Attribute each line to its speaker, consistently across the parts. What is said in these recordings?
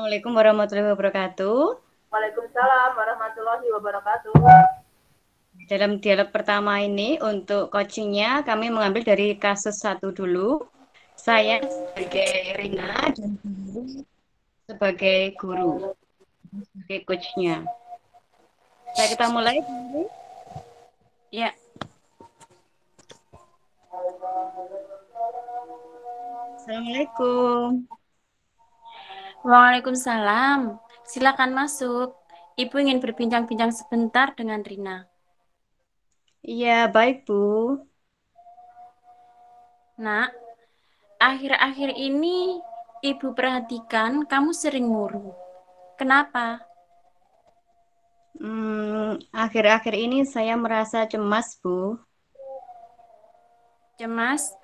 Speaker 1: Assalamualaikum warahmatullahi wabarakatuh.
Speaker 2: Waalaikumsalam warahmatullahi wabarakatuh.
Speaker 1: Dalam dialog pertama ini untuk coachingnya kami mengambil dari kasus satu dulu. Saya sebagai Rina dan guru sebagai guru, sebagai coachnya. Kita mulai.
Speaker 3: Ya,
Speaker 1: Assalamualaikum.
Speaker 3: Waalaikumsalam. Silakan masuk. Ibu ingin berbincang-bincang sebentar dengan Rina.
Speaker 1: Iya, baik Bu.
Speaker 3: Nak, akhir-akhir ini Ibu perhatikan kamu sering murung. Kenapa?
Speaker 1: Akhir-akhir ini saya merasa cemas Bu.
Speaker 3: Cemas?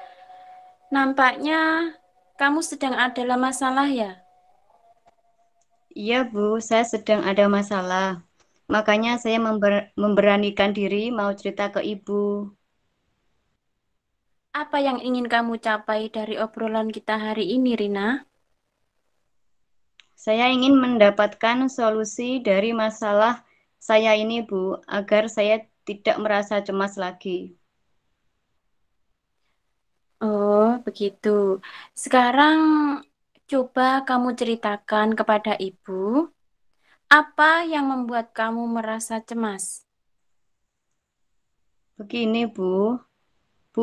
Speaker 3: Nampaknya kamu sedang ada masalah ya?
Speaker 1: Iya Bu, saya sedang ada masalah. Makanya saya memberanikan diri mau cerita ke Ibu.
Speaker 3: Apa yang ingin kamu capai dari obrolan kita hari ini, Rina?
Speaker 1: Saya ingin mendapatkan solusi dari masalah saya ini, Bu, agar saya tidak merasa cemas lagi.
Speaker 3: Oh, begitu. Sekarang coba kamu ceritakan kepada Ibu. Apa yang membuat kamu merasa cemas?
Speaker 1: Begini, Bu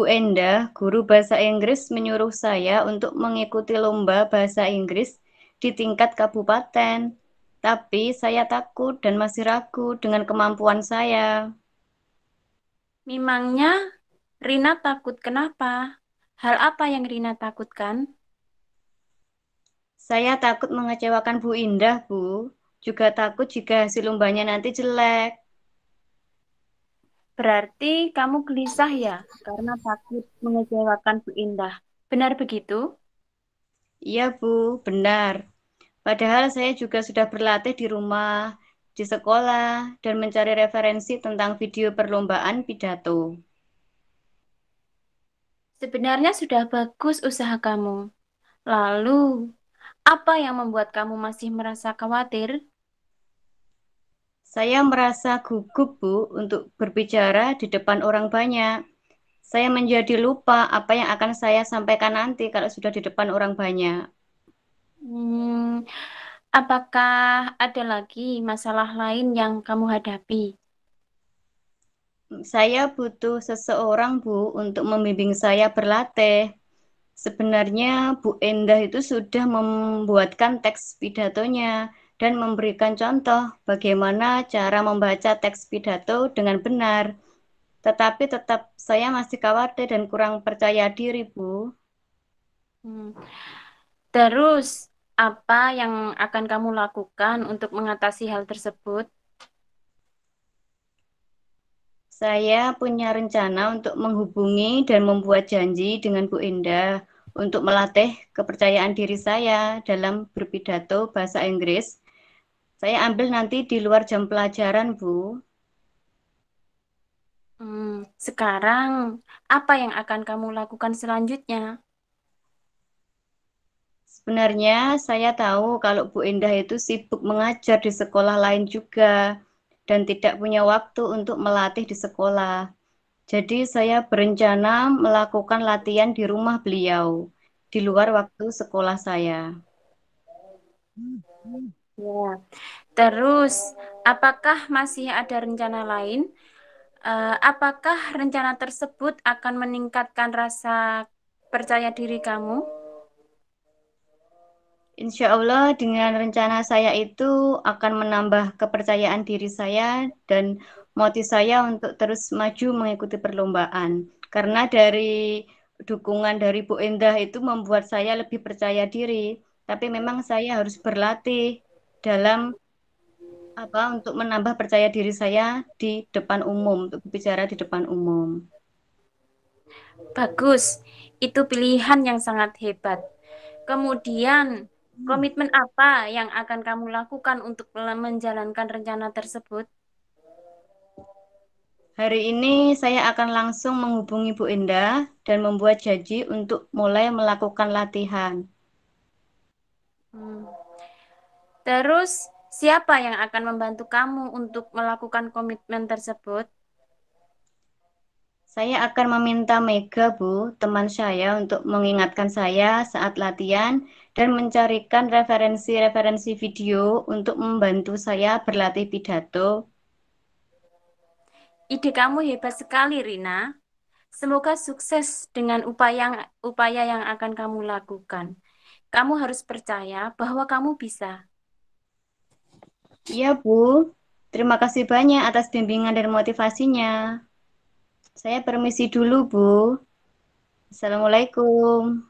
Speaker 1: Endah, guru bahasa Inggris menyuruh saya untuk mengikuti lomba bahasa Inggris di tingkat kabupaten. Tapi saya takut dan masih ragu dengan kemampuan saya.
Speaker 3: Memangnya Rina takut kenapa? Hal apa yang Rina takutkan?
Speaker 1: Saya takut mengecewakan Bu Indah, Bu. Juga takut jika hasil lombanya nanti jelek.
Speaker 3: Berarti kamu gelisah ya karena takut mengecewakan Bu Indah. Benar begitu?
Speaker 1: Iya, Bu, benar. Padahal saya juga sudah berlatih di rumah, di sekolah, dan mencari referensi tentang video perlombaan pidato.
Speaker 3: Sebenarnya sudah bagus usaha kamu. Lalu, apa yang membuat kamu masih merasa khawatir?
Speaker 1: Saya merasa gugup, Bu, untuk berbicara di depan orang banyak. Saya menjadi lupa apa yang akan saya sampaikan nanti kalau sudah di depan orang banyak.
Speaker 3: Hmm, apakah ada lagi masalah lain yang kamu hadapi?
Speaker 1: Saya butuh seseorang, Bu, untuk membimbing saya berlatih. Sebenarnya Bu Endah itu sudah membuatkan teks pidatonya dan memberikan contoh bagaimana cara membaca teks pidato dengan benar. Tetapi tetap saya masih khawatir dan kurang percaya diri, Bu.
Speaker 3: Hmm. Terus, apa yang akan kamu lakukan untuk mengatasi hal tersebut?
Speaker 1: Saya punya rencana untuk menghubungi dan membuat janji dengan Bu Endah untuk melatih kepercayaan diri saya dalam berpidato bahasa Inggris. Saya ambil nanti di luar jam pelajaran, Bu.
Speaker 3: Sekarang, apa yang akan kamu lakukan selanjutnya?
Speaker 1: Sebenarnya saya tahu kalau Bu Endah itu sibuk mengajar di sekolah lain juga dan tidak punya waktu untuk melatih di sekolah. Jadi saya berencana melakukan latihan di rumah beliau, di luar waktu sekolah saya.
Speaker 3: Ya. Terus, apakah masih ada rencana lain? Apakah rencana tersebut akan meningkatkan rasa percaya diri kamu?
Speaker 1: Insya Allah dengan rencana saya itu akan menambah kepercayaan diri saya dan motivasi saya untuk terus maju mengikuti perlombaan. Karena dari dukungan dari Bu Endah itu membuat saya lebih percaya diri. Tapi memang saya harus berlatih dalam untuk menambah percaya diri saya di depan umum, untuk berbicara di depan umum.
Speaker 3: Bagus, itu pilihan yang sangat hebat. Kemudian, komitmen apa yang akan kamu lakukan untuk menjalankan rencana tersebut?
Speaker 1: Hari ini saya akan langsung menghubungi Bu Endah dan membuat janji untuk mulai melakukan latihan.
Speaker 3: Hmm. Terus, siapa yang akan membantu kamu untuk melakukan komitmen tersebut?
Speaker 1: Saya akan meminta Mega, Bu, teman saya, untuk mengingatkan saya saat latihan dan mencarikan referensi-referensi video untuk membantu saya berlatih pidato.
Speaker 3: Ide kamu hebat sekali, Rina. Semoga sukses dengan upaya yang akan kamu lakukan. Kamu harus percaya bahwa kamu bisa.
Speaker 1: Iya, Bu. Terima kasih banyak atas bimbingan dan motivasinya. Saya permisi dulu, Bu. Assalamualaikum.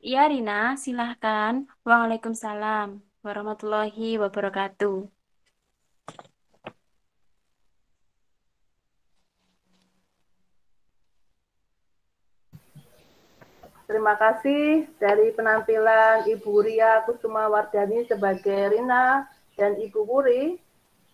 Speaker 3: Iya, Rina, silahkan. Waalaikumsalam warahmatullahi wabarakatuh.
Speaker 2: Terima kasih dari penampilan Ibu Ria Kusuma Wardani sebagai Rina dan Ibu Wuri,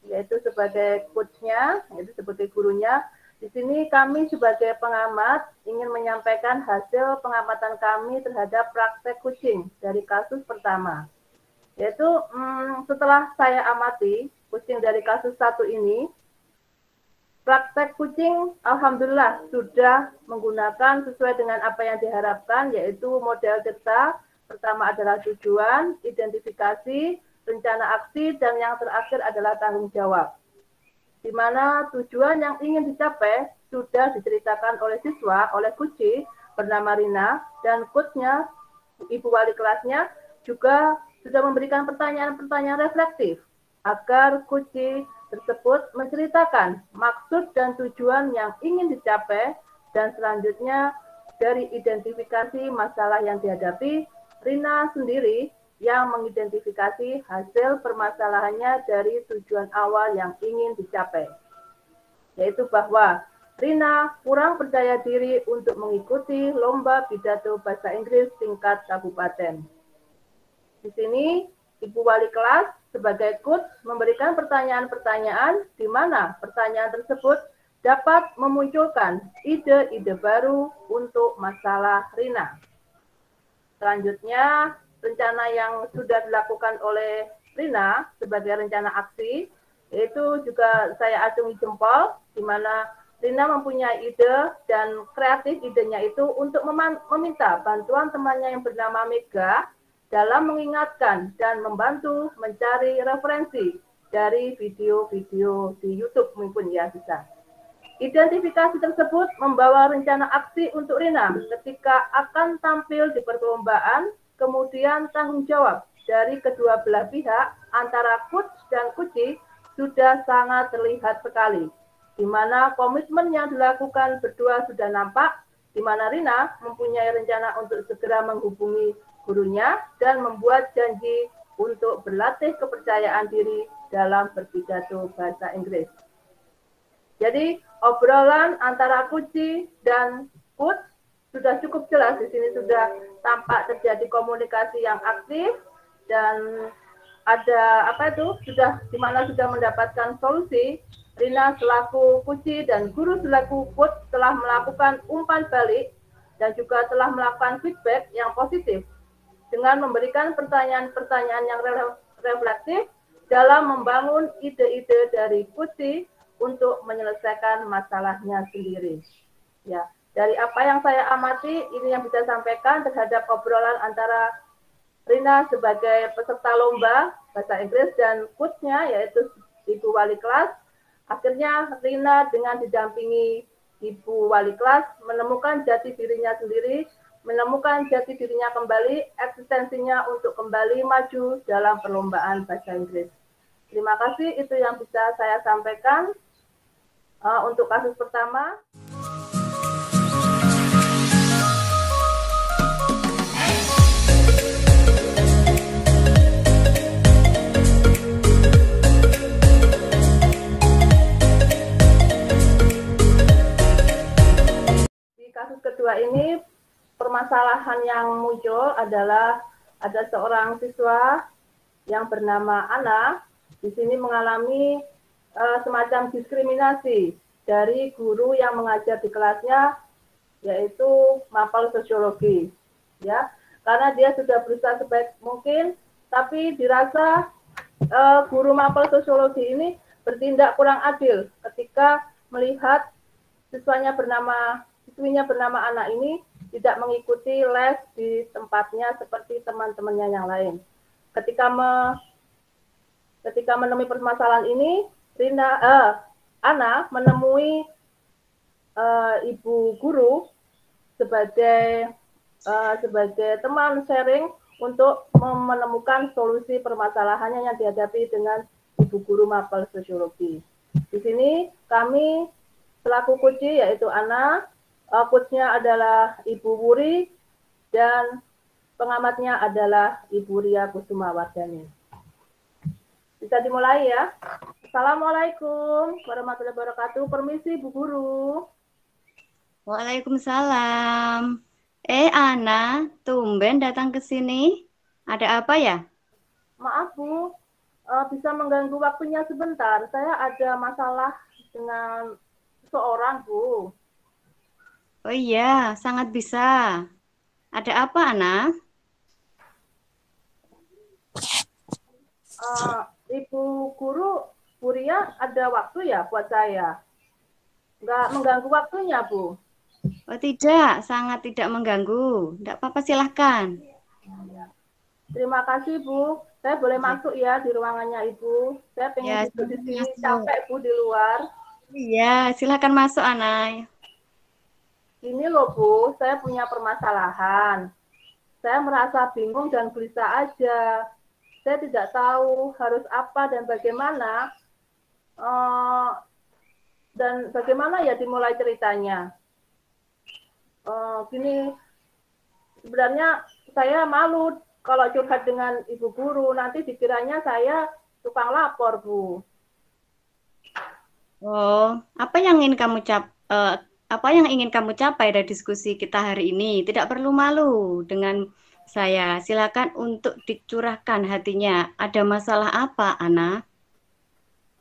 Speaker 2: yaitu sebagai coachnya, yaitu sebagai gurunya. Di sini kami sebagai pengamat ingin menyampaikan hasil pengamatan kami terhadap praktek coaching dari kasus pertama. Yaitu setelah saya amati coaching dari kasus satu ini, praktek kucing alhamdulillah sudah menggunakan sesuai dengan apa yang diharapkan, yaitu model DEXA. Pertama adalah tujuan, identifikasi, rencana aksi, dan yang terakhir adalah tanggung jawab. Di mana tujuan yang ingin dicapai sudah diceritakan oleh siswa, oleh Kuci bernama Rina, dan coachnya, ibu wali kelasnya, juga sudah memberikan pertanyaan-pertanyaan reflektif agar Kuci tersebut menceritakan maksud dan tujuan yang ingin dicapai, dan selanjutnya dari identifikasi masalah yang dihadapi, Rina sendiri yang mengidentifikasi hasil permasalahannya dari tujuan awal yang ingin dicapai, yaitu bahwa Rina kurang percaya diri untuk mengikuti lomba pidato bahasa Inggris tingkat kabupaten. Di sini Ibu Wali kelas sebagai coach memberikan pertanyaan-pertanyaan di mana pertanyaan tersebut dapat memunculkan ide-ide baru untuk masalah Rina. Selanjutnya, rencana yang sudah dilakukan oleh Rina sebagai rencana aksi, yaitu juga saya acungi jempol, di mana Rina mempunyai ide dan kreatif idenya itu untuk meminta bantuan temannya yang bernama Mega dalam mengingatkan dan membantu mencari referensi dari video-video di YouTube maupun ya bisa. Identifikasi tersebut membawa rencana aksi untuk Rina ketika akan tampil di perlombaan, kemudian tanggung jawab dari kedua belah pihak antara coach dan kuci sudah sangat terlihat sekali, di mana komitmen yang dilakukan berdua sudah nampak, di mana Rina mempunyai rencana untuk segera menghubungi gurunya dan membuat janji untuk berlatih kepercayaan diri dalam berpidato bahasa Inggris. Jadi obrolan antara Kuci dan coach sudah cukup jelas. Di sini sudah tampak terjadi komunikasi yang aktif dan ada sudah di mana sudah mendapatkan solusi. Rina selaku Kuci dan guru selaku coach telah melakukan umpan balik dan juga telah melakukan feedback yang positif dengan memberikan pertanyaan-pertanyaan yang reflektif dalam membangun ide-ide dari Kuci untuk menyelesaikan masalahnya sendiri. Ya, dari apa yang saya amati, ini yang bisa sampaikan terhadap obrolan antara Rina sebagai peserta lomba bahasa Inggris dan coachnya, yaitu Ibu Wali kelas. Akhirnya Rina dengan didampingi Ibu Wali kelas menemukan jati dirinya sendiri, menemukan jati dirinya kembali, eksistensinya untuk kembali maju dalam perlombaan bahasa Inggris. Terima kasih, itu yang bisa saya sampaikan. Untuk kasus pertama, di kasus kedua ini permasalahan yang muncul adalah ada seorang siswa yang bernama Ana di sini mengalami semacam diskriminasi dari guru yang mengajar di kelasnya, yaitu mapel sosiologi, ya, karena dia sudah berusaha sebaik mungkin, tapi dirasa guru mapel sosiologi ini bertindak kurang adil ketika melihat siswinya bernama Ana ini tidak mengikuti les di tempatnya seperti teman-temannya yang lain. Ketika menemui permasalahan ini, Ana menemui ibu guru sebagai teman sharing untuk menemukan solusi permasalahannya yang dihadapi dengan ibu guru mapel sosiologi. Di sini kami selaku coach yaitu Ana, coachnya adalah Ibu Wuri dan pengamatnya adalah Ibu Ria Kusuma Wardani. Bisa dimulai ya. Assalamualaikum warahmatullahi wabarakatuh. Permisi Bu Guru.
Speaker 1: Waalaikumsalam. Ana, tumben datang ke sini. Ada apa ya?
Speaker 2: Maaf Bu, bisa mengganggu waktunya sebentar. Saya ada masalah dengan seorang Bu.
Speaker 1: Oh iya, sangat bisa. Ada apa, Ana?
Speaker 2: Ibu Guru, Bu Ria ada waktu ya buat saya? Nggak mengganggu waktunya, Bu?
Speaker 1: Oh tidak, sangat tidak mengganggu. Tidak apa-apa, silahkan.
Speaker 2: Terima kasih, Bu. Saya boleh masuk ya di ruangannya Ibu. Saya pengen duduk di sini, capek Bu di luar.
Speaker 1: Iya, silahkan masuk, Ana.
Speaker 2: Ini loh, Bu, saya punya permasalahan. Saya merasa bingung dan gelisah aja. Saya tidak tahu harus apa dan bagaimana. Dan bagaimana ya dimulai ceritanya. Gini, sebenarnya saya malu kalau curhat dengan Ibu Guru, nanti dikiranya saya tukang lapor, Bu.
Speaker 1: Oh, apa yang ingin kamu capai dari diskusi kita hari ini? Tidak perlu malu dengan saya. Silakan untuk dicurahkan hatinya. Ada masalah apa, Ana?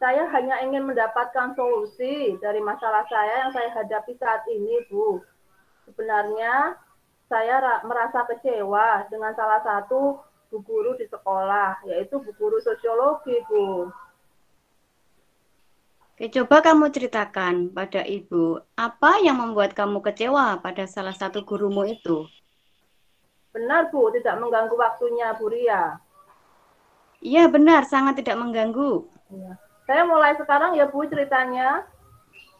Speaker 2: Saya hanya ingin mendapatkan solusi dari masalah saya yang saya hadapi saat ini, Bu. Sebenarnya saya merasa kecewa dengan salah satu Bu Guru di sekolah, yaitu Bu Guru sosiologi, Bu.
Speaker 1: Oke, coba kamu ceritakan pada Ibu, apa yang membuat kamu kecewa pada salah satu gurumu itu?
Speaker 2: Benar, Bu, tidak mengganggu waktunya, Bu Ria.
Speaker 1: Iya, benar, sangat tidak mengganggu.
Speaker 2: Ya. Saya mulai sekarang ya, Bu, ceritanya.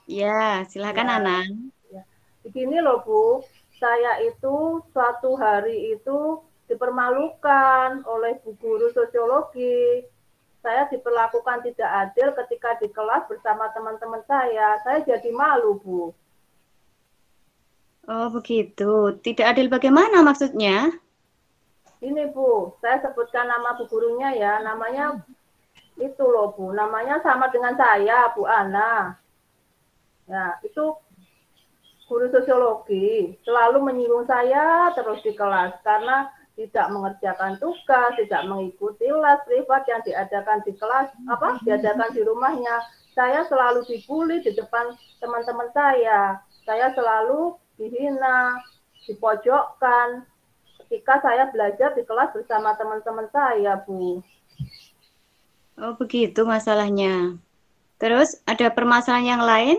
Speaker 1: Ya, silakan, Ana.
Speaker 2: Ya. Begini loh, Bu. Saya itu suatu hari itu dipermalukan oleh Bu Guru sosiologi. Saya diperlakukan tidak adil ketika di kelas bersama teman-teman saya. Saya jadi malu, Bu.
Speaker 1: Oh, begitu. Tidak adil bagaimana maksudnya?
Speaker 2: Ini, Bu, saya sebutkan nama Bu Gurunya ya. Namanya itu loh, Bu. Namanya sama dengan saya, Bu Ana. Ya, itu guru sosiologi selalu menyinggung saya terus di kelas karena tidak mengerjakan tugas, tidak mengikuti les privat yang diadakan di kelas, diadakan di rumahnya. Saya selalu dibully di depan teman-teman saya. Saya selalu dihina, dipojokkan ketika saya belajar di kelas bersama teman-teman saya, Bu.
Speaker 1: Oh, begitu masalahnya. Terus ada permasalahan yang lain?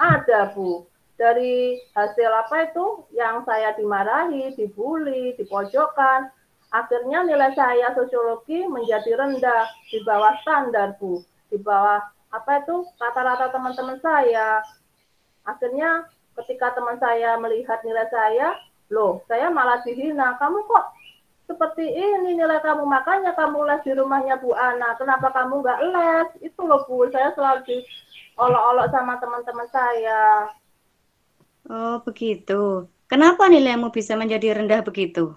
Speaker 2: Ada, Bu. Dari hasil apa itu yang saya dimarahi, dibully, dipojokkan, akhirnya nilai saya sosiologi menjadi rendah, di bawah standar, Bu. Di bawah apa itu rata-rata teman-teman saya. Akhirnya ketika teman saya melihat nilai saya, loh, saya malah dihina. Kamu kok seperti ini nilai kamu, makanya kamu les di rumahnya Bu Ana. Kenapa kamu nggak les? Itu loh, Bu. Saya selalu diolok-olok sama teman-teman saya.
Speaker 1: Oh, begitu. Kenapa nilaimu bisa menjadi rendah begitu?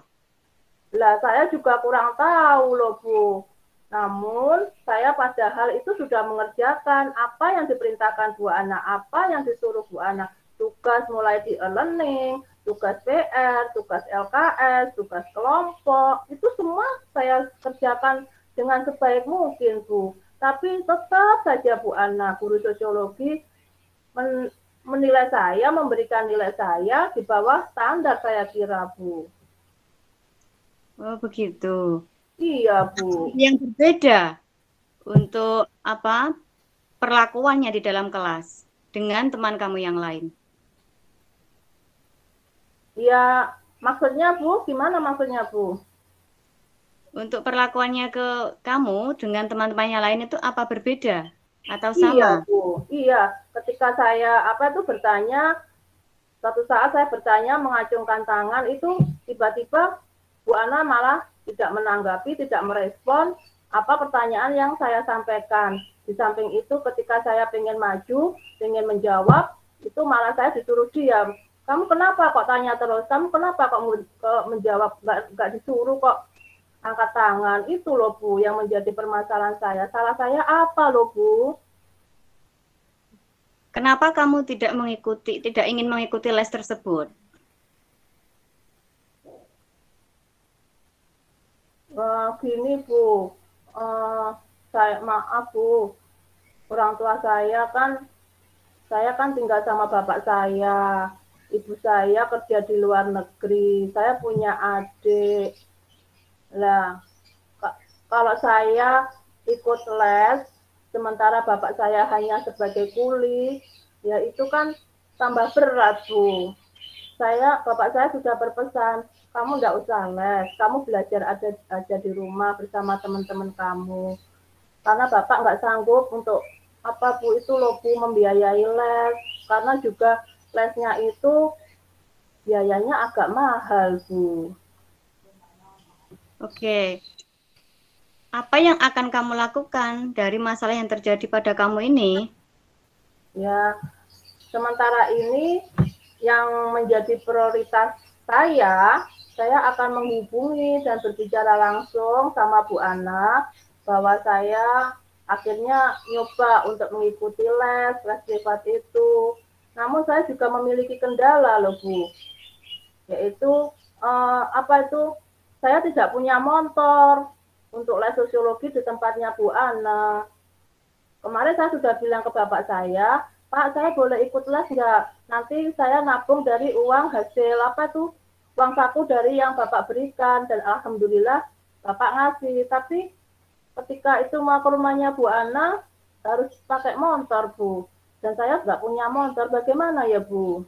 Speaker 2: Lah, saya juga kurang tahu loh, Bu. Namun, saya padahal itu sudah mengerjakan apa yang diperintahkan Bu Ana, apa yang disuruh Bu Ana. Tugas mulai di e-learning, tugas PR, tugas LKS, tugas kelompok, itu semua saya kerjakan dengan sebaik mungkin, Bu. Tapi tetap saja Bu Ana, guru sosiologi, menilai saya, memberikan nilai saya di bawah standar saya kira, Bu.
Speaker 1: Oh, begitu.
Speaker 2: Iya, Bu.
Speaker 1: Yang berbeda. untuk apa perlakuannya di dalam kelas dengan teman kamu yang lain?
Speaker 2: Ya, maksudnya Bu, gimana maksudnya Bu?
Speaker 1: Untuk perlakuannya ke kamu dengan teman-temannya lain itu apa berbeda atau
Speaker 2: Iya
Speaker 1: sama?
Speaker 2: Bu, iya. Ketika saya bertanya, suatu saat saya bertanya mengacungkan tangan itu tiba-tiba Bu Ana malah tidak menanggapi, tidak merespon apa pertanyaan yang saya sampaikan. Di samping itu ketika saya pengen maju, pengen menjawab, itu malah saya disuruh diam. Kamu kenapa kok tanya terus? Kamu kenapa kok menjawab? Nggak disuruh kok angkat tangan. Itu loh Bu yang menjadi permasalahan saya. Salah saya apa loh Bu?
Speaker 1: Kenapa kamu tidak ingin mengikuti les tersebut?
Speaker 2: Gini Bu, saya maaf Bu, orang tua saya kan tinggal sama bapak saya, ibu saya kerja di luar negeri, saya punya adik. Lah, kalau saya ikut les, sementara bapak saya hanya sebagai kuli, ya itu kan tambah berat Bu. Bapak saya sudah berpesan, kamu nggak usah les, kamu belajar aja di rumah bersama teman-teman kamu. Karena bapak nggak sanggup untuk apa Bu itu loh Bu membiayai les, karena juga lesnya itu biayanya agak mahal Bu.
Speaker 1: Oke, apa yang akan kamu lakukan dari masalah yang terjadi pada kamu ini?
Speaker 2: Ya, sementara ini yang menjadi prioritas saya akan menghubungi dan berbicara langsung sama Bu Ana bahwa saya akhirnya nyoba untuk mengikuti les privat itu. Namun saya juga memiliki kendala loh Bu, yaitu saya tidak punya motor untuk les sosiologi di tempatnya Bu Ana. Kemarin saya sudah bilang ke bapak saya, Pak, saya boleh ikut les nggak? Nanti saya nabung dari uang hasil uang saku dari yang bapak berikan, dan alhamdulillah bapak ngasih. Tapi ketika itu mau ke rumahnya Bu Ana harus pakai motor Bu, dan saya nggak punya motor, bagaimana ya Bu?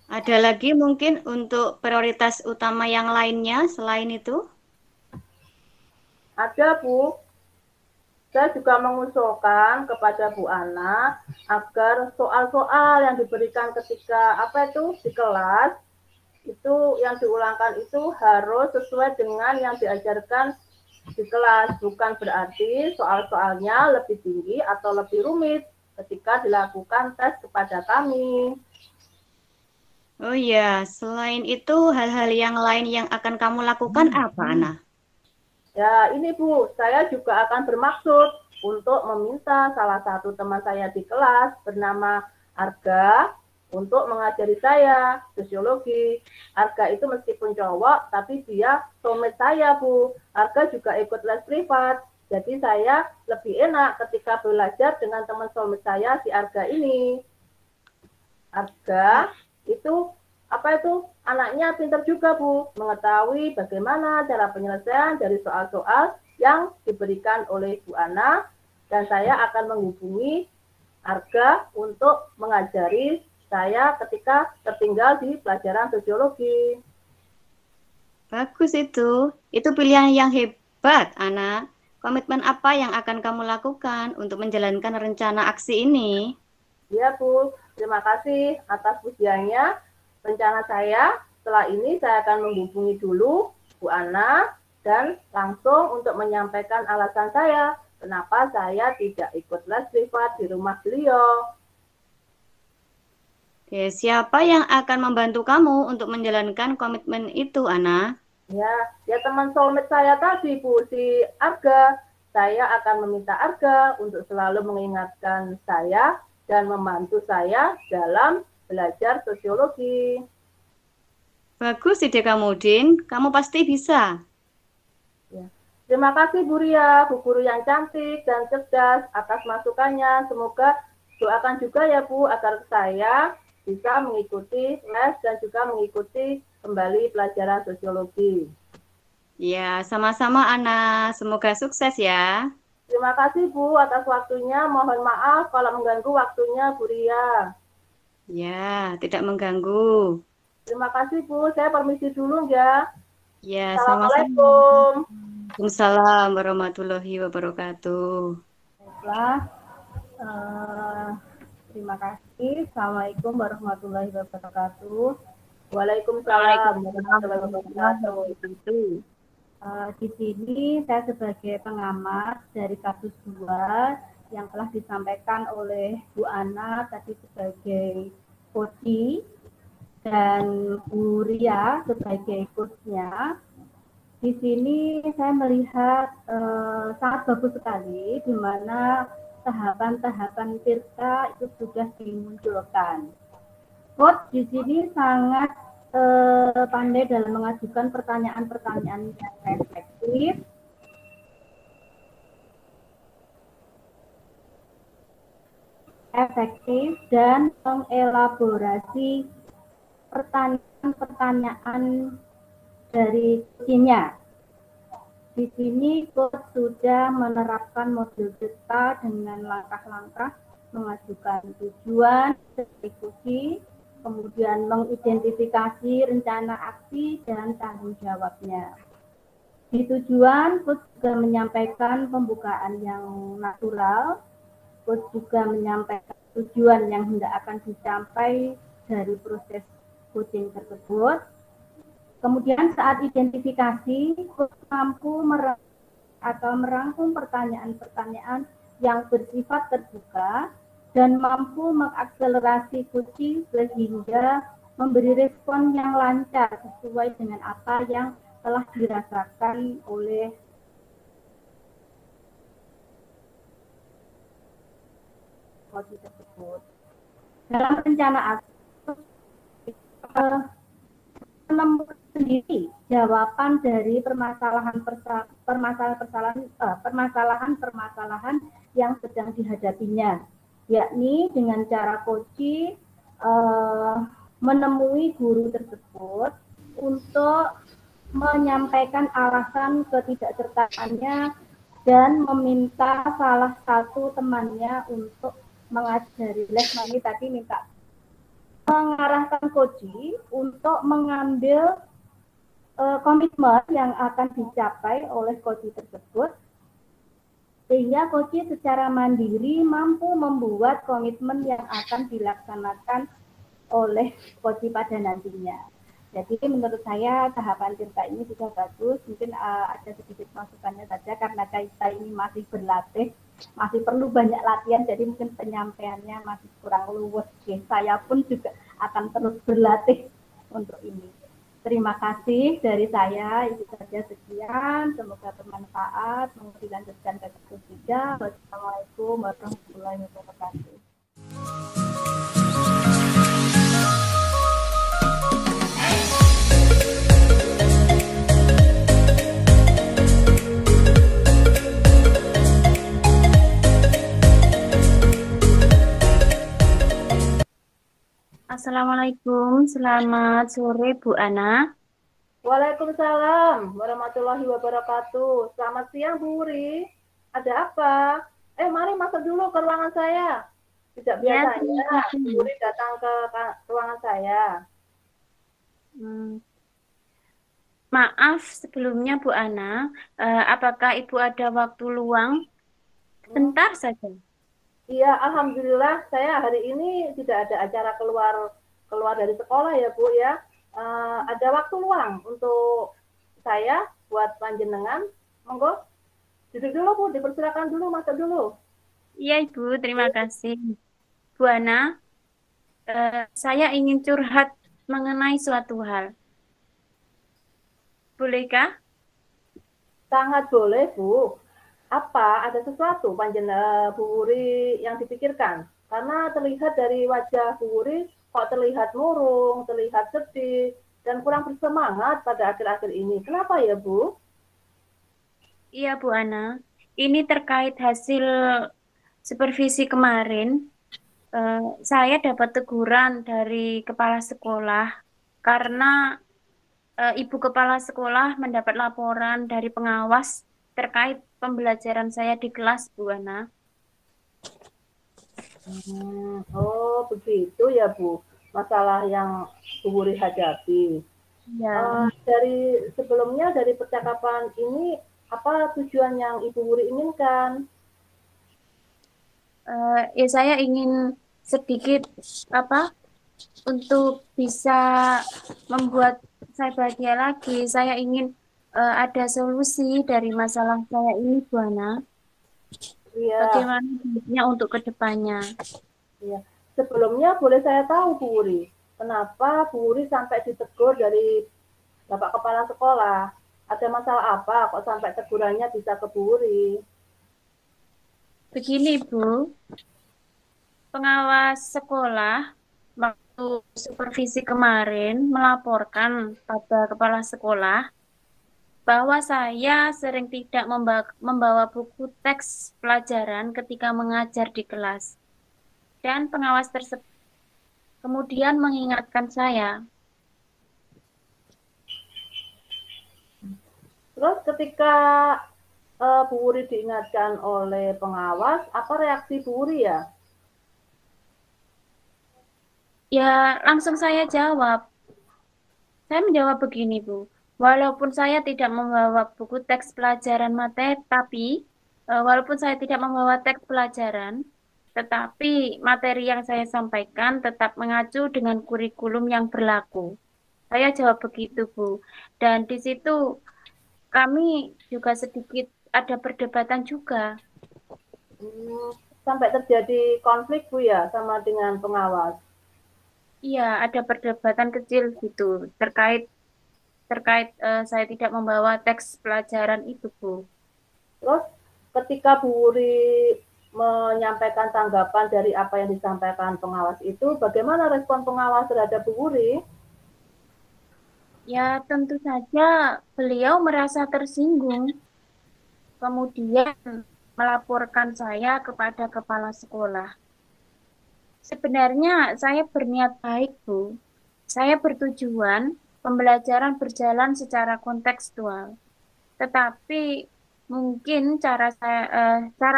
Speaker 1: Ada lagi mungkin untuk prioritas utama yang lainnya selain itu?
Speaker 2: Ada Bu, saya juga mengusulkan kepada Bu Ana agar soal-soal yang diberikan ketika di kelas itu yang diulangkan itu harus sesuai dengan yang diajarkan di kelas, bukan berarti soal-soalnya lebih tinggi atau lebih rumit ketika dilakukan tes kepada kami.
Speaker 1: Oh ya, selain itu hal-hal yang lain yang akan kamu lakukan apa, Ana?
Speaker 2: Ya, ini Bu, saya juga akan bermaksud untuk meminta salah satu teman saya di kelas bernama Arga untuk mengajari saya sosiologi. Arga itu meskipun cowok, tapi dia soulmate saya, Bu. Arga juga ikut les privat. Jadi saya lebih enak ketika belajar dengan teman soulmate saya, si Arga ini. Arga itu anaknya pintar juga Bu, mengetahui bagaimana cara penyelesaian dari soal-soal yang diberikan oleh Bu Ana, dan saya akan menghubungi Arga untuk mengajari saya ketika tertinggal di pelajaran sosiologi.
Speaker 1: Bagus itu. Itu pilihan yang hebat, Ana. Komitmen apa yang akan kamu lakukan untuk menjalankan rencana aksi ini?
Speaker 2: Ya Bu, terima kasih atas pujiannya. Rencana saya setelah ini saya akan menghubungi dulu Bu Ana dan langsung untuk menyampaikan alasan saya kenapa saya tidak ikut les privat di rumah beliau.
Speaker 1: Oke, siapa yang akan membantu kamu untuk menjalankan komitmen itu, Ana?
Speaker 2: Ya teman soulmate saya tadi Bu, si Arga. Saya akan meminta Arga untuk selalu mengingatkan saya dan membantu saya dalam belajar sosiologi.
Speaker 1: Bagus ide kamu, Din. Kamu pasti bisa.
Speaker 2: Ya. Terima kasih Bu Ria, Bu Guru yang cantik dan cerdas atas masukannya. Semoga doakan juga ya Bu agar saya bisa mengikuti les dan juga mengikuti kembali pelajaran sosiologi.
Speaker 1: Ya, sama-sama Ana. Semoga sukses ya.
Speaker 2: Terima kasih Bu atas waktunya. Mohon maaf kalau mengganggu waktunya Bu Ria.
Speaker 1: Ya, tidak mengganggu.
Speaker 2: Terima kasih Bu. Saya permisi dulu ya.
Speaker 1: Ya, sama-sama.
Speaker 2: Assalamualaikum.
Speaker 1: Waalaikumsalam warahmatullahi wabarakatuh.
Speaker 2: Baiklah. Eh, terima kasih. Assalamualaikum warahmatullahi wabarakatuh. Waalaikumsalam
Speaker 3: Waalaikumsalam
Speaker 2: warahmatullahi
Speaker 3: warahmatullahi
Speaker 2: wabarakatuh.
Speaker 3: wabarakatuh.
Speaker 2: Di sini saya sebagai pengamat dari kasus 2 yang telah disampaikan oleh Bu Ana tadi sebagai coach dan Bu Ria sebagai coachnya. Di sini saya melihat sangat bagus sekali di mana tahapan-tahapan tirta itu sudah dimunculkan. Coach di sini sangat pandai dalam mengajukan pertanyaan-pertanyaan yang reflektif, efektif, dan mengelaborasi pertanyaan-pertanyaan dari coachnya. Di sini coach sudah menerapkan modul tirta dengan langkah-langkah mengajukan tujuan, eksekusi, kemudian mengidentifikasi rencana aksi dan tanggung jawabnya. Di tujuan, coach juga menyampaikan pembukaan yang natural, coach juga menyampaikan tujuan yang hendak akan dicapai dari proses coaching tersebut. Kemudian saat identifikasi, coach mampu merangkum pertanyaan-pertanyaan yang bersifat terbuka dan mampu mengakselerasi coaching sehingga memberi respon yang lancar sesuai dengan apa yang telah dirasakan oleh coach tersebut. Dalam rencana aksi, menemukan sendiri jawaban dari permasalahan yang sedang dihadapinya, yakni dengan cara coaching menemui guru tersebut untuk menyampaikan alasan ketidaksertaannya dan meminta salah satu temannya untuk mengajari les. Ini tadi minta mengarahkan coaching untuk mengambil komitmen yang akan dicapai oleh coaching tersebut, sehingga coaching secara mandiri mampu membuat komitmen yang akan dilaksanakan oleh coaching pada nantinya. Jadi menurut saya tahapan tirta ini sudah bagus. Mungkin ada sedikit masukannya saja karena kita ini masih berlatih, masih perlu banyak latihan, jadi mungkin penyampaiannya masih kurang luwes. Saya pun juga akan terus berlatih untuk ini. Terima kasih dari saya, itu saja sekian. Semoga bermanfaat. Mau dilanjutkan ke ketiga. Wassalamualaikum warahmatullahi wabarakatuh.
Speaker 3: Assalamualaikum, selamat sore Bu Ana.
Speaker 2: Waalaikumsalam warahmatullahi wabarakatuh. Selamat siang Bu Uri. Ada apa? Mari masuk dulu ke ruangan saya. Tidak biasanya Bu Uri datang ke ruangan saya.
Speaker 3: Maaf sebelumnya Bu Ana, apakah Ibu ada waktu luang? Sebentar saja.
Speaker 2: Iya, alhamdulillah saya hari ini tidak ada acara keluar dari sekolah ya Bu ya. Ada waktu luang untuk saya buat panjenengan. Monggo duduk dulu Bu, dipersilakan dulu, masuk dulu.
Speaker 3: Iya Ibu, terima kasih. Bu Ana, saya ingin curhat mengenai suatu hal. Bolehkah?
Speaker 2: Sangat boleh Bu. Apa ada sesuatu panjenengan Bu Wuri yang dipikirkan? Karena terlihat dari wajah Bu Wuri kok terlihat murung, terlihat sedih, dan kurang bersemangat pada akhir-akhir ini. Kenapa ya Bu?
Speaker 3: Iya Bu Ana, ini terkait hasil supervisi kemarin. Saya dapat teguran dari kepala sekolah karena Ibu Kepala Sekolah mendapat laporan dari pengawas terkait pembelajaran saya di kelas, Bu Ana.
Speaker 2: Oh, begitu ya, Bu. Masalah yang Bu Wuri hadapi.
Speaker 3: Ya,
Speaker 2: Dari sebelumnya, dari percakapan ini, apa tujuan yang Ibu Wuri inginkan?
Speaker 3: ya saya ingin sedikit apa untuk bisa membuat saya bahagia lagi. Saya ingin ada solusi dari masalah saya ini, Bu Ana.
Speaker 2: Iya,
Speaker 3: Bagaimana baiknya untuk kedepannya?
Speaker 2: iya. Sebelumnya boleh saya tahu, Bu Wuri, kenapa Bu Wuri sampai ditegur dari Bapak Kepala Sekolah? Ada masalah apa kok sampai tegurannya bisa ke Bu Wuri?
Speaker 3: Begini, Bu, pengawas sekolah waktu supervisi kemarin melaporkan pada kepala sekolah bahwa saya sering tidak membawa buku teks pelajaran ketika mengajar di kelas. Dan pengawas tersebut kemudian mengingatkan saya.
Speaker 2: Terus ketika Bu Wuri diingatkan oleh pengawas, apa reaksi Bu Wuri ya?
Speaker 3: Ya, langsung saya jawab. Saya menjawab begini, Bu. Walaupun saya tidak membawa buku teks pelajaran materi, tapi walaupun saya tidak membawa teks pelajaran, tetapi materi yang saya sampaikan tetap mengacu dengan kurikulum yang berlaku. Saya jawab begitu, Bu. Dan di situ kami juga sedikit ada perdebatan juga.
Speaker 2: Sampai terjadi konflik Bu ya sama dengan pengawas.
Speaker 3: Iya, ada perdebatan kecil gitu terkait terkait saya tidak membawa teks pelajaran itu, Bu.
Speaker 2: Terus ketika Bu Wuri menyampaikan tanggapan dari apa yang disampaikan pengawas itu, bagaimana respon pengawas terhadap Bu Wuri?
Speaker 3: Ya, tentu saja beliau merasa tersinggung, kemudian melaporkan saya kepada kepala sekolah. Sebenarnya saya berniat baik, Bu. Saya bertujuan pembelajaran berjalan secara kontekstual. Tetapi mungkin cara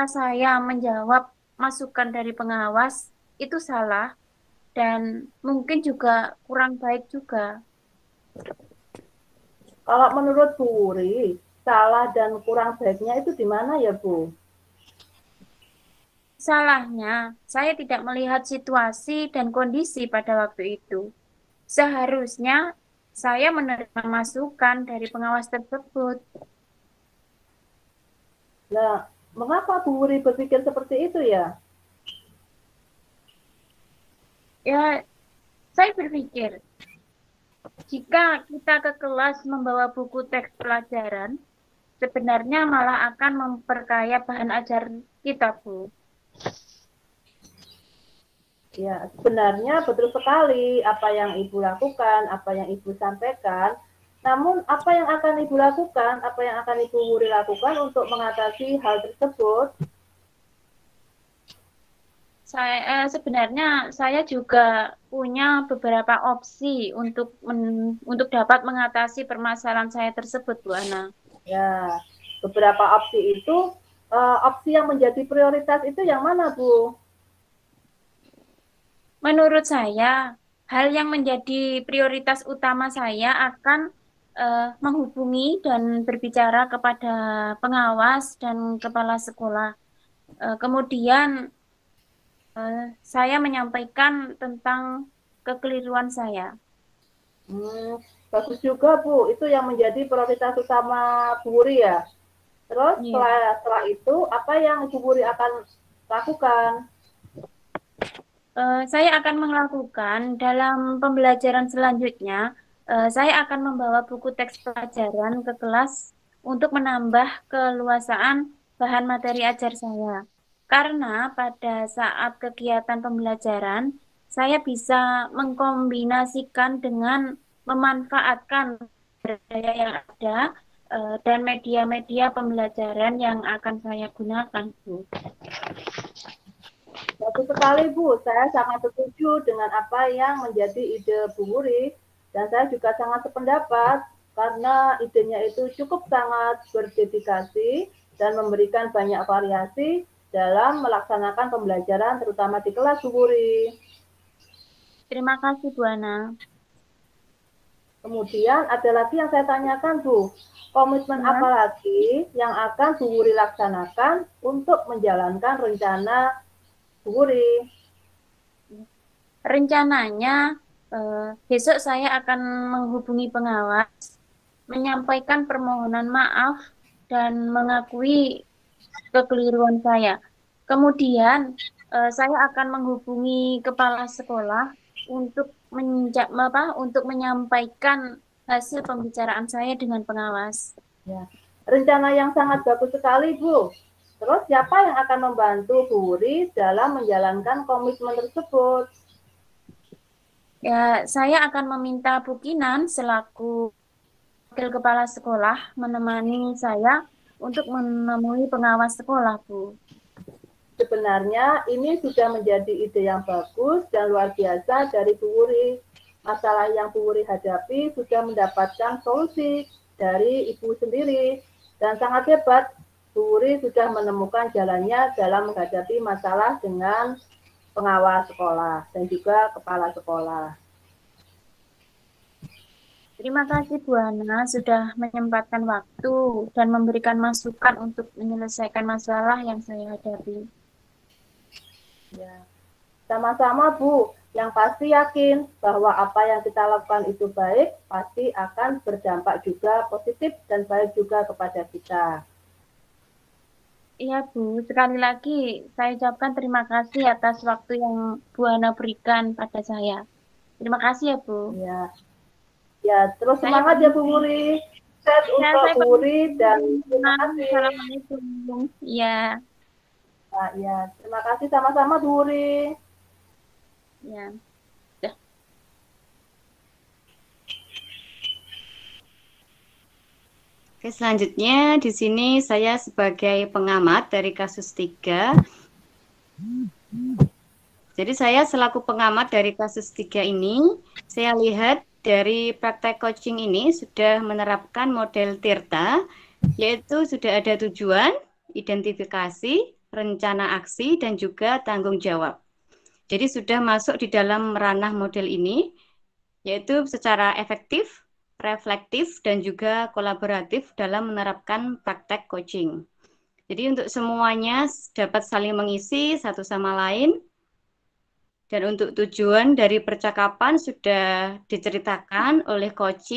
Speaker 3: saya menjawab masukan dari pengawas itu salah dan mungkin juga kurang baik juga.
Speaker 2: Kalau menurut Bu Wuri, salah dan kurang baiknya itu di mana ya Bu?
Speaker 3: Salahnya, saya tidak melihat situasi dan kondisi pada waktu itu. Seharusnya saya menerima masukan dari pengawas tersebut.
Speaker 2: Nah, mengapa Bu Wuri berpikir seperti itu ya?
Speaker 3: Ya, saya berpikir, jika kita ke kelas membawa buku teks pelajaran, sebenarnya malah akan memperkaya bahan ajar kita, Bu.
Speaker 2: Ya, sebenarnya betul sekali apa yang Ibu lakukan, apa yang Ibu sampaikan. Namun, apa yang akan Ibu lakukan, apa yang akan Ibu Wuri lakukan untuk mengatasi hal tersebut?
Speaker 3: Sebenarnya saya juga punya beberapa opsi untuk dapat mengatasi permasalahan saya tersebut, Bu Ana.
Speaker 2: Ya, beberapa opsi itu, opsi yang menjadi prioritas itu yang mana, Bu?
Speaker 3: Menurut saya, hal yang menjadi prioritas utama saya akan menghubungi dan berbicara kepada pengawas dan kepala sekolah. Kemudian saya menyampaikan tentang kekeliruan saya.
Speaker 2: Bagus juga, Bu. Itu yang menjadi prioritas utama Bu Wuri ya. Terus
Speaker 3: Iya.
Speaker 2: setelah itu, apa yang Bu Wuri akan lakukan?
Speaker 3: Saya akan melakukan dalam pembelajaran selanjutnya. Saya akan membawa buku teks pelajaran ke kelas untuk menambah keluasaan bahan materi ajar saya. Karena pada saat kegiatan pembelajaran, saya bisa mengkombinasikan dengan memanfaatkan daya yang ada dan media-media pembelajaran yang akan saya gunakan, Bu.
Speaker 2: Bagus sekali, Bu. Saya sangat setuju dengan apa yang menjadi ide Bu Wuri. Dan saya juga sangat sependapat karena idenya itu cukup sangat berdedikasi dan memberikan banyak variasi dalam melaksanakan pembelajaran terutama di kelas, Bu Wuri.
Speaker 3: Terima kasih Bu Ana.
Speaker 2: Kemudian ada lagi yang saya tanyakan, Bu. Komitmen apa lagi yang akan Bu Wuri laksanakan untuk menjalankan rencana Bu Wuri?
Speaker 3: Rencananya besok saya akan menghubungi pengawas, menyampaikan permohonan maaf dan mengakui kekeliruan saya. Kemudian saya akan menghubungi kepala sekolah untuk menyampaikan hasil pembicaraan saya dengan pengawas.
Speaker 2: Ya. Rencana yang sangat bagus sekali, Bu. Terus siapa yang akan membantu Bu Wuri dalam menjalankan komitmen tersebut?
Speaker 3: Ya, saya akan meminta Bu Kinan selaku wakil kepala sekolah menemani saya untuk menemui pengawas sekolah, Bu.
Speaker 2: Sebenarnya ini sudah menjadi ide yang bagus dan luar biasa dari Bu Wuri. Masalah yang Bu Wuri hadapi sudah mendapatkan solusi dari Ibu sendiri. Dan sangat hebat, Bu Wuri sudah menemukan jalannya dalam menghadapi masalah dengan pengawas sekolah dan juga kepala sekolah.
Speaker 3: Terima kasih Bu Ana sudah menyempatkan waktu dan memberikan masukan untuk menyelesaikan masalah yang saya hadapi.
Speaker 2: Ya. Sama-sama Bu, yang pasti yakin bahwa apa yang kita lakukan itu baik, pasti akan berdampak juga positif dan baik juga kepada kita.
Speaker 3: Iya Bu, sekali lagi saya ucapkan terima kasih atas waktu yang Bu Ana berikan pada saya. Terima kasih ya Bu.
Speaker 2: Ya, ya terus semangat ya Bu Wuri. Set untuk Bu Wuri dan terima kasih.
Speaker 3: Assalamualaikum. Ya.
Speaker 2: Nah, ya, terima kasih sama-sama Bu Wuri.
Speaker 3: Ya.
Speaker 1: Oke, selanjutnya di sini saya sebagai pengamat dari kasus 3. Jadi saya selaku pengamat dari kasus 3 ini, saya lihat dari praktek coaching ini sudah menerapkan model Tirta, yaitu sudah ada tujuan, identifikasi, rencana aksi, dan juga tanggung jawab. Jadi sudah masuk di dalam ranah model ini, yaitu secara efektif, reflektif, dan juga kolaboratif dalam menerapkan praktek coaching. Jadi untuk semuanya dapat saling mengisi satu sama lain, dan untuk tujuan dari percakapan sudah diceritakan oleh coach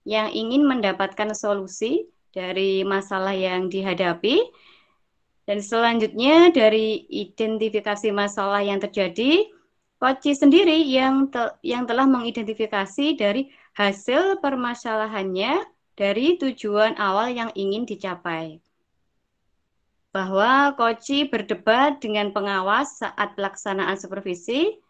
Speaker 1: yang ingin mendapatkan solusi dari masalah yang dihadapi. Dan selanjutnya dari identifikasi masalah yang terjadi, coach sendiri yang telah mengidentifikasi dari hasil permasalahannya dari tujuan awal yang ingin dicapai. Bahwa coach berdebat dengan pengawas saat pelaksanaan supervisi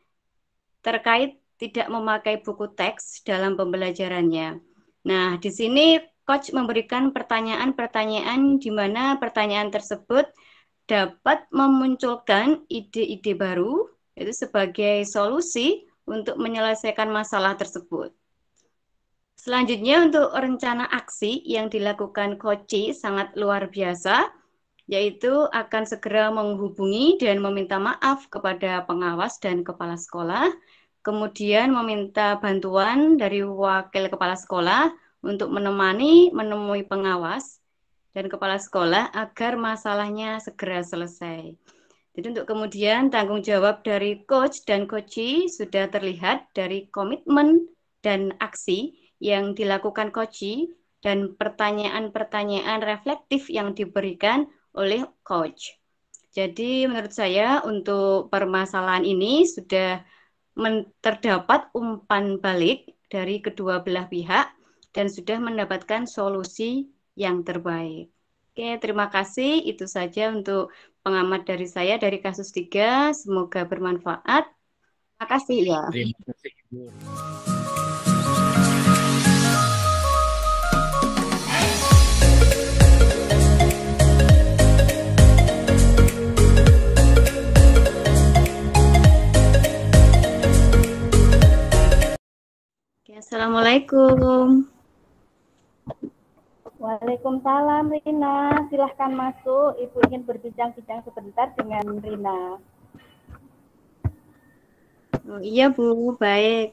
Speaker 1: terkait tidak memakai buku teks dalam pembelajarannya. Nah, di sini coach memberikan pertanyaan-pertanyaan di mana pertanyaan tersebut dapat memunculkan ide-ide baru, itu sebagai solusi untuk menyelesaikan masalah tersebut. Selanjutnya untuk rencana aksi yang dilakukan coach sangat luar biasa, yaitu akan segera menghubungi dan meminta maaf kepada pengawas dan kepala sekolah, kemudian meminta bantuan dari wakil kepala sekolah untuk menemui pengawas dan kepala sekolah agar masalahnya segera selesai. Jadi untuk kemudian tanggung jawab dari coach dan coachee sudah terlihat dari komitmen dan aksi yang dilakukan coachee dan pertanyaan-pertanyaan reflektif yang diberikan oleh coach. Jadi menurut saya untuk permasalahan ini sudah terdapat umpan balik dari kedua belah pihak dan sudah mendapatkan solusi yang terbaik. Oke, terima kasih. Itu saja untuk pengamat dari saya dari kasus 3. Semoga bermanfaat. Terima kasih ya.
Speaker 4: Terima kasih, Ibu.
Speaker 1: Assalamualaikum Assalamualaikum.
Speaker 4: Waalaikumsalam Rina, silahkan masuk. Ibu ingin berbincang-bincang sebentar dengan Rina.
Speaker 1: Oh, iya Bu, baik.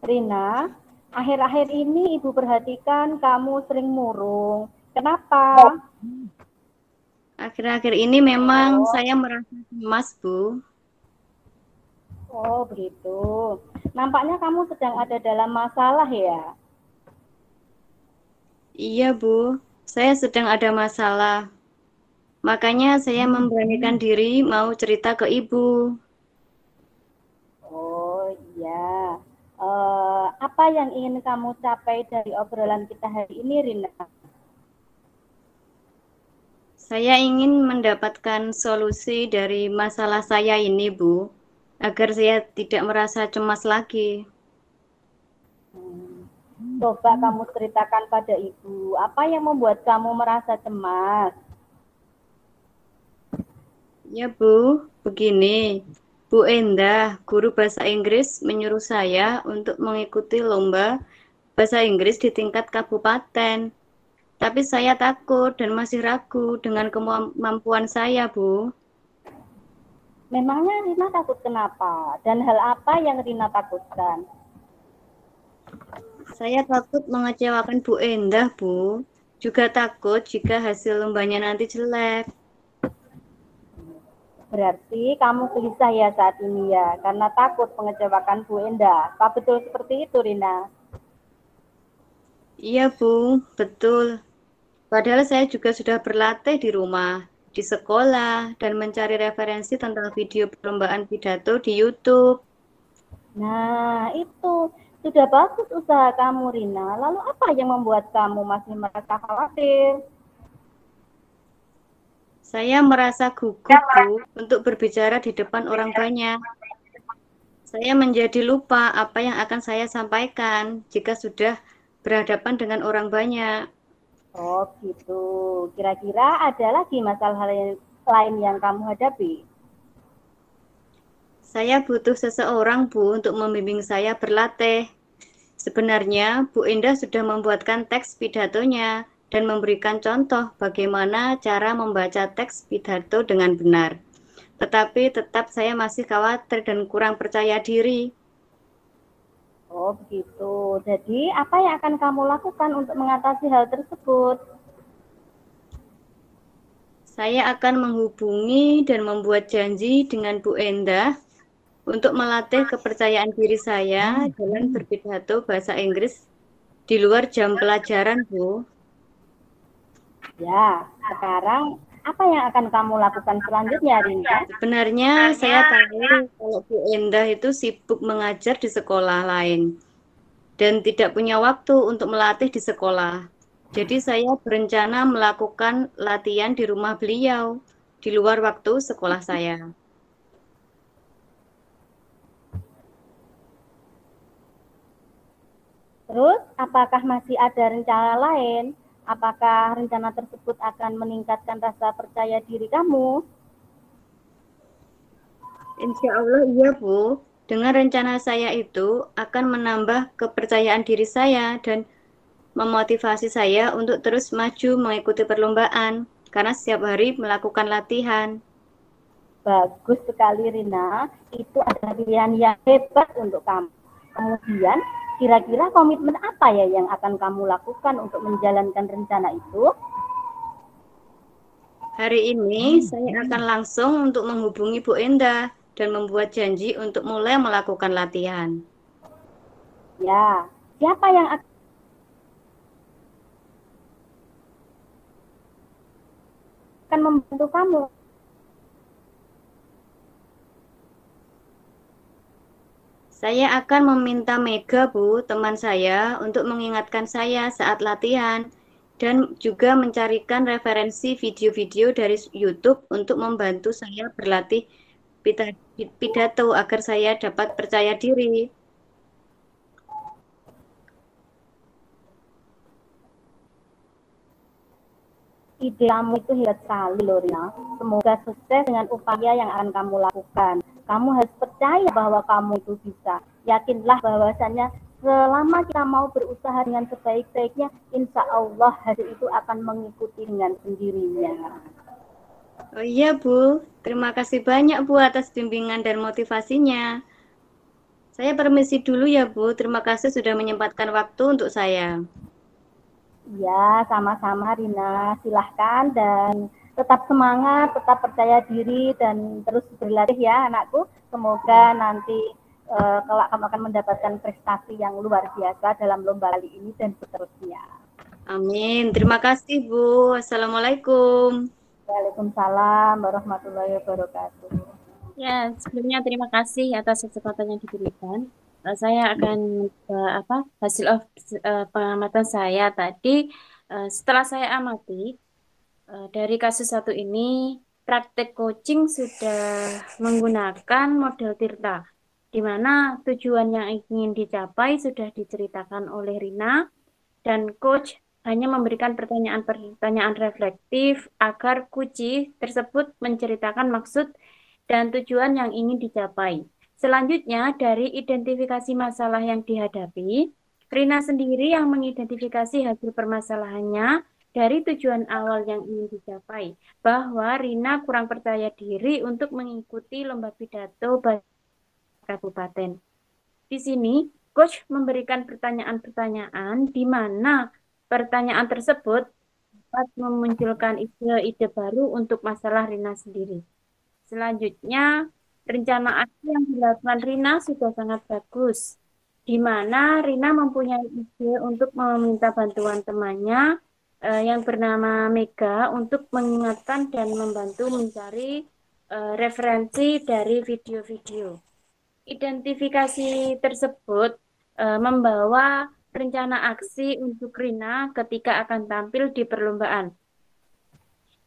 Speaker 4: Rina, akhir-akhir ini Ibu perhatikan kamu sering murung. Kenapa?
Speaker 1: Akhir-akhir ini memang saya merasa cemas Bu.
Speaker 4: Oh, begitu. Nampaknya kamu sedang ada dalam masalah ya?
Speaker 1: Iya Bu, saya sedang ada masalah. Makanya saya memberanikan diri mau cerita ke Ibu.
Speaker 4: Oh, iya. Apa yang ingin kamu capai dari obrolan kita hari ini, Rina?
Speaker 1: Saya ingin mendapatkan solusi dari masalah saya ini, Bu, agar saya tidak merasa cemas lagi.
Speaker 4: Coba kamu ceritakan pada Ibu, apa yang membuat kamu merasa cemas?
Speaker 1: Ya, Bu, begini. Bu Endah, guru bahasa Inggris, menyuruh saya untuk mengikuti lomba bahasa Inggris di tingkat kabupaten. Tapi saya takut dan masih ragu dengan kemampuan saya, Bu.
Speaker 4: Memangnya Rina takut kenapa? Dan hal apa yang Rina takutkan?
Speaker 1: Saya takut mengecewakan Bu Endah, Bu. Juga takut jika hasil lombanya nanti jelek.
Speaker 4: Berarti kamu gelisah ya saat ini ya, karena takut mengecewakan Bu Endah. Apa betul seperti itu, Rina?
Speaker 1: Iya, Bu, betul. Padahal saya juga sudah berlatih di rumah, di sekolah, dan mencari referensi tentang video perlombaan pidato di YouTube.
Speaker 4: Nah, itu sudah bagus usaha kamu, Rina. Lalu apa yang membuat kamu masih merasa khawatir?
Speaker 1: Saya merasa gugup, Bu, untuk berbicara di depan orang banyak. Saya menjadi lupa apa yang akan saya sampaikan jika sudah berhadapan dengan orang banyak.
Speaker 4: Oh, gitu. Kira-kira ada lagi masalah lain yang kamu hadapi?
Speaker 1: Saya butuh seseorang, Bu, untuk membimbing saya berlatih. Sebenarnya, Bu Endah sudah membuatkan teks pidatonya dan memberikan contoh bagaimana cara membaca teks pidato dengan benar. Tetapi tetap saya masih khawatir dan kurang percaya diri.
Speaker 4: Oh, begitu. Jadi, apa yang akan kamu lakukan untuk mengatasi hal tersebut?
Speaker 1: Saya akan menghubungi dan membuat janji dengan Bu Endah untuk melatih kepercayaan diri saya dalam berpidato bahasa Inggris di luar jam pelajaran, Bu.
Speaker 4: Ya, sekarang apa yang akan kamu lakukan selanjutnya, Rina?
Speaker 1: Sebenarnya saya tahu kalau Bu Endah itu sibuk mengajar di sekolah lain dan tidak punya waktu untuk melatih di sekolah. Jadi saya berencana melakukan latihan di rumah beliau di luar waktu sekolah saya.
Speaker 4: Terus, apakah masih ada rencana lain? Apakah rencana tersebut akan meningkatkan rasa percaya diri kamu?
Speaker 1: Insya Allah iya, Bu. Dengan rencana saya itu akan menambah kepercayaan diri saya dan memotivasi saya untuk terus maju mengikuti perlombaan karena setiap hari melakukan latihan.
Speaker 4: Bagus sekali, Rina. Itu adalah pilihan yang hebat untuk kamu. Kemudian, kira-kira komitmen apa ya yang akan kamu lakukan untuk menjalankan rencana itu?
Speaker 1: Hari ini saya akan langsung untuk menghubungi Bu Endah dan membuat janji untuk mulai melakukan latihan.
Speaker 4: Ya, siapa yang akan membantu kamu?
Speaker 1: Saya akan meminta Mega, Bu, teman saya, untuk mengingatkan saya saat latihan dan juga mencarikan referensi video-video dari YouTube untuk membantu saya berlatih pidato agar saya dapat percaya diri.
Speaker 4: Ide kamu itu hebat sekali, loh, Rina. Semoga sukses dengan upaya yang akan kamu lakukan. Kamu harus percaya bahwa kamu itu bisa. yakinlah bahwasannya selama kita mau berusaha dengan sebaik-baiknya, insya Allah hasil itu akan mengikuti dengan sendirinya.
Speaker 1: Oh iya Bu, terima kasih banyak Bu atas bimbingan dan motivasinya. Saya permisi dulu ya Bu, terima kasih sudah menyempatkan waktu untuk saya.
Speaker 4: Ya, sama-sama Rina, silahkan dan tetap semangat, tetap percaya diri dan terus berlatih ya anakku. Semoga nanti kelak kamu akan mendapatkan prestasi yang luar biasa dalam lomba kali ini dan seterusnya.
Speaker 1: Amin. Terima kasih Bu. Assalamualaikum.
Speaker 4: Waalaikumsalam warahmatullahi wabarakatuh.
Speaker 3: Ya, sebelumnya terima kasih atas kesempatan yang diberikan. Saya akan hasil pengamatan saya tadi. Setelah saya amati dari kasus satu ini, praktek coaching sudah menggunakan model Tirta, di mana tujuan yang ingin dicapai sudah diceritakan oleh Rina, dan coach hanya memberikan pertanyaan-pertanyaan reflektif agar kunci tersebut menceritakan maksud dan tujuan yang ingin dicapai. Selanjutnya, dari identifikasi masalah yang dihadapi, Rina sendiri yang mengidentifikasi hasil permasalahannya dari tujuan awal yang ingin dicapai, bahwa Rina kurang percaya diri untuk mengikuti lomba pidato kabupaten. Di sini, coach memberikan pertanyaan-pertanyaan di mana pertanyaan tersebut dapat memunculkan ide-ide baru untuk masalah Rina sendiri. Selanjutnya, rencana aksi yang dilakukan Rina sudah sangat bagus, di mana Rina mempunyai ide untuk meminta bantuan temannya yang bernama Mega untuk mengingatkan dan membantu mencari referensi dari video-video. Identifikasi tersebut membawa rencana aksi untuk Rina ketika akan tampil di perlombaan.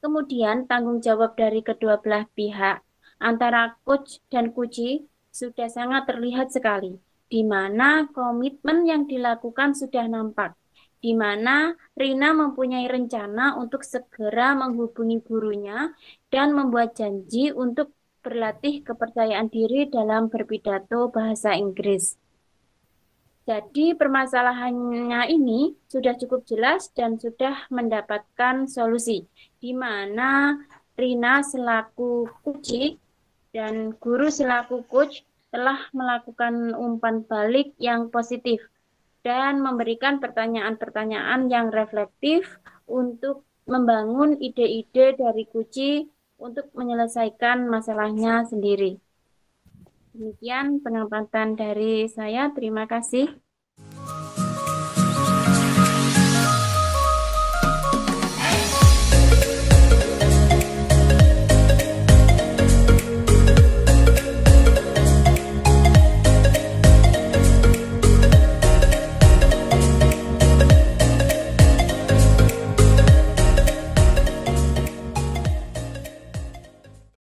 Speaker 3: Kemudian tanggung jawab dari kedua belah pihak antara coach dan kunci sudah sangat terlihat sekali, di mana komitmen yang dilakukan sudah nampak, di mana Rina mempunyai rencana untuk segera menghubungi gurunya dan membuat janji untuk berlatih kepercayaan diri dalam berpidato bahasa Inggris. Jadi permasalahannya ini sudah cukup jelas dan sudah mendapatkan solusi, di mana Rina selaku kunci dan guru selaku coach telah melakukan umpan balik yang positif dan memberikan pertanyaan-pertanyaan yang reflektif untuk membangun ide-ide dari kunci untuk menyelesaikan masalahnya sendiri. Demikian pengamatan dari saya. Terima kasih.